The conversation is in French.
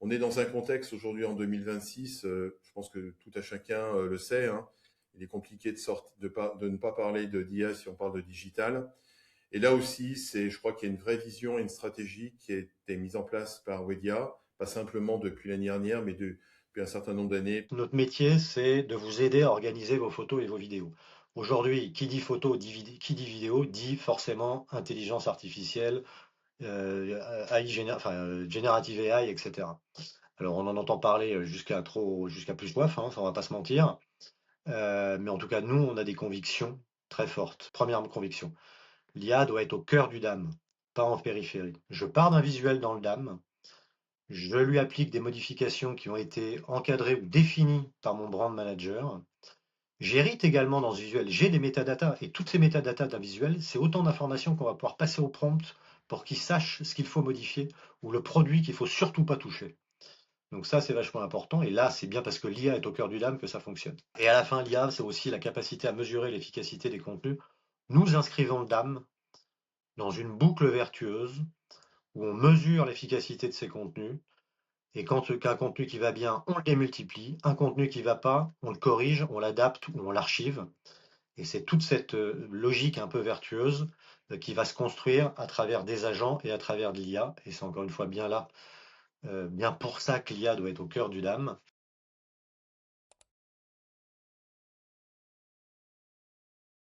On est dans un contexte aujourd'hui en 2026, je pense que tout à chacun le sait, hein. Il est compliqué de ne pas parler de d'IA si on parle de digital. Et là aussi, je crois qu'il y a une vraie vision et une stratégie qui a été mise en place par Wedia, pas simplement depuis l'année dernière, mais depuis un certain nombre d'années. Notre métier, c'est de vous aider à organiser vos photos et vos vidéos. Aujourd'hui, qui dit photo, qui dit vidéo, dit forcément intelligence artificielle, Generative AI, etc. Alors on en entend parler jusqu'à plus soif, hein, ça on va pas se mentir. Mais en tout cas, nous, on a des convictions très fortes. Première conviction, l'IA doit être au cœur du DAM, pas en périphérie. Je pars d'un visuel dans le DAM, je lui applique des modifications qui ont été encadrées ou définies par mon brand manager. J'hérite également dans ce visuel, j'ai des métadatas, et toutes ces métadatas d'un visuel, c'est autant d'informations qu'on va pouvoir passer au prompt pour qu'il sache ce qu'il faut modifier ou le produit qu'il faut surtout pas toucher. Donc ça, c'est vachement important. Et là, c'est bien parce que l'IA est au cœur du DAM que ça fonctionne. Et à la fin, l'IA, c'est aussi la capacité à mesurer l'efficacité des contenus. Nous inscrivons le DAM dans une boucle vertueuse où on mesure l'efficacité de ces contenus. Et quand un contenu qui va bien, on le démultiplie. Un contenu qui va pas, on le corrige, on l'adapte ou on l'archive. Et c'est toute cette logique un peu vertueuse qui va se construire à travers des agents et à travers de l'IA. Et c'est encore une fois bien là, bien pour ça que l'IA doit être au cœur du DAM.